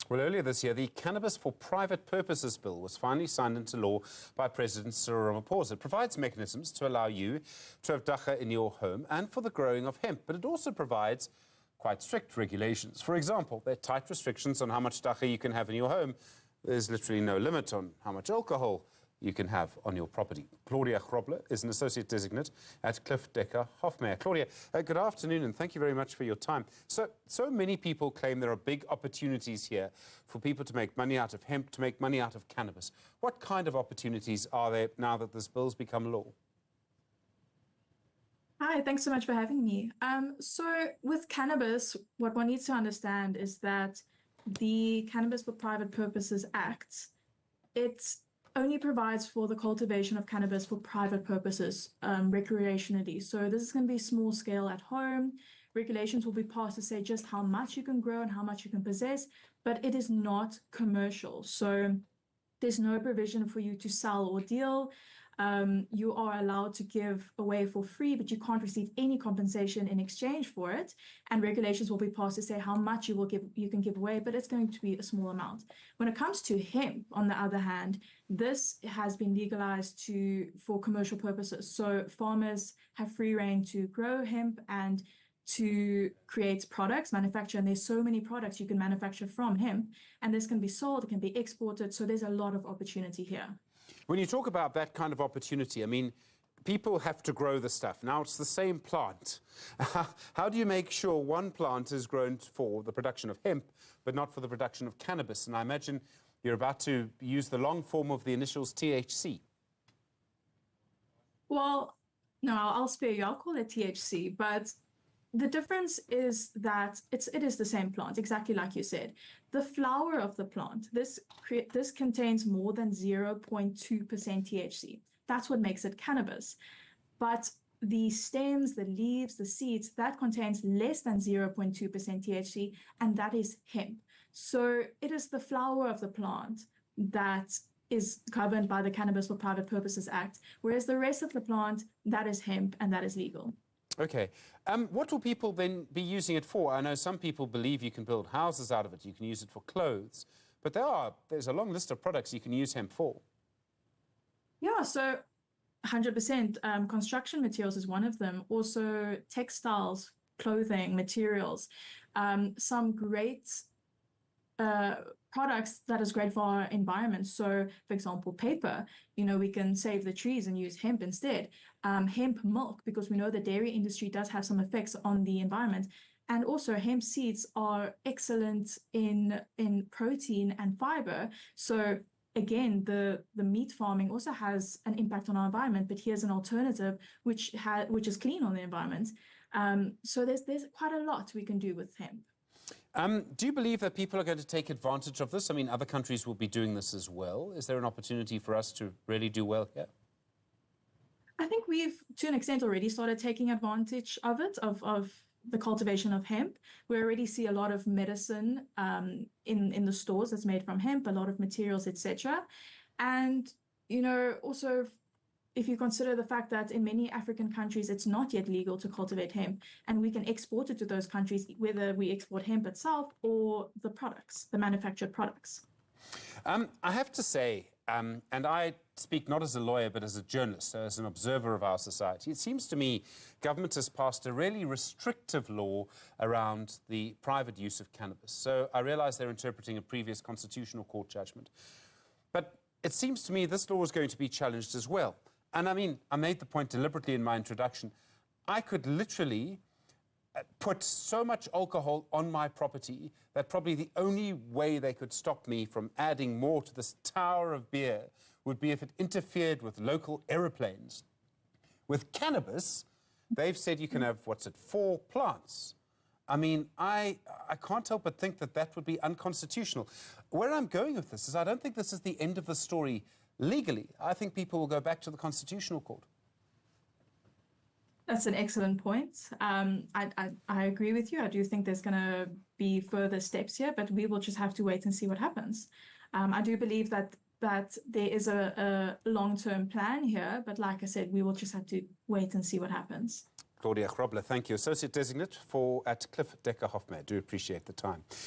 Well, earlier this year, the Cannabis for Private Purposes Bill was finally signed into law by President Cyril Ramaphosa. It provides mechanisms to allow you to have dagga in your home and for the growing of hemp, but it also provides quite strict regulations. For example, there are tight restrictions on how much dagga you can have in your home. There's literally no limit on how much alcohol you can have on your property. Claudia Grobler is an associate designate at Cliff Decker Hofmeyr. Claudia, good afternoon and thank you very much for your time. So many people claim there are big opportunities here for people to make money out of hemp, to make money out of cannabis. What kind of opportunities are there now that this bill's become law? Hi, thanks so much for having me. So with cannabis, what one needs to understand is that the Cannabis for Private Purposes Act, it only provides for the cultivation of cannabis for private purposes, recreationally. So this is going to be small scale at home. Regulations will be passed to say just how much you can grow and how much you can possess, but it is not commercial. So there's no provision for you to sell or deal. You are allowed to give away for free, but you can't receive any compensation in exchange for it. And regulations will be passed to say how much you can give away, but it's going to be a small amount. When it comes to hemp, on the other hand, this has been legalized for commercial purposes. So farmers have free rein to grow hemp and to create products, manufacture, and there's so many products you can manufacture from hemp, and this can be sold, it can be exported, so there's a lot of opportunity here. When you talk about that kind of opportunity, I mean, people have to grow the stuff. Now, it's the same plant. How do you make sure one plant is grown for the production of hemp, but not for the production of cannabis? And I imagine you're about to use the long form of the initials THC. Well, no, I'll spare you. I'll call it THC, but the difference is that it is the same plant, exactly like you said. The flower of the plant, this contains more than 0.2% THC. That's what makes it cannabis. But the stems, the leaves, the seeds, that contains less than 0.2% THC, and that is hemp. So it is the flower of the plant that is governed by the Cannabis for Private Purposes Act, whereas the rest of the plant, that is hemp and that is legal. Okay. What will people then be using it for? I know some people believe you can build houses out of it. You can use it for clothes. But there's a long list of products you can use hemp for. Yeah, so 100%. Construction materials is one of them. Also textiles, clothing, materials. Some great products that is great for our environment. So, for example, paper, we can save the trees and use hemp instead. Hemp milk, because we know the dairy industry does have some effects on the environment. And also hemp seeds are excellent in protein and fiber. So again, the meat farming also has an impact on our environment, but here's an alternative which is clean on the environment. So there's quite a lot we can do with hemp. Do you believe that people are going to take advantage of this? I mean, other countries will be doing this as well. Is there an opportunity for us to really do well here? I think we've, to an extent, already started taking advantage of it, of the cultivation of hemp. We already see a lot of medicine in the stores that's made from hemp, a lot of materials, etc. And, also, if you consider the fact that in many African countries, it's not yet legal to cultivate hemp, and we can export it to those countries, whether we export hemp itself or the products, the manufactured products. I have to say, and I speak not as a lawyer, but as a journalist, so as an observer of our society, it seems to me government has passed a really restrictive law around the private use of cannabis. So I realize they're interpreting a previous constitutional court judgment. But it seems to me this law is going to be challenged as well. And I mean, I made the point deliberately in my introduction. I could literally put so much alcohol on my property that probably the only way they could stop me from adding more to this tower of beer would be if it interfered with local aeroplanes. With cannabis, they've said you can have, 4 plants. I mean, I can't help but think that would be unconstitutional. Where I'm going with this is I don't think this is the end of the story legally. I think people will go back to the Constitutional Court. That's an excellent point. I agree with you. I do think there's going to be further steps here, but we will just have to wait and see what happens. I do believe that there is a long-term plan here, but like I said, we will just have to wait and see what happens. Claudia Grobler, thank you. Associate Designate at Cliff Decker Hofmeyr. Do appreciate the time.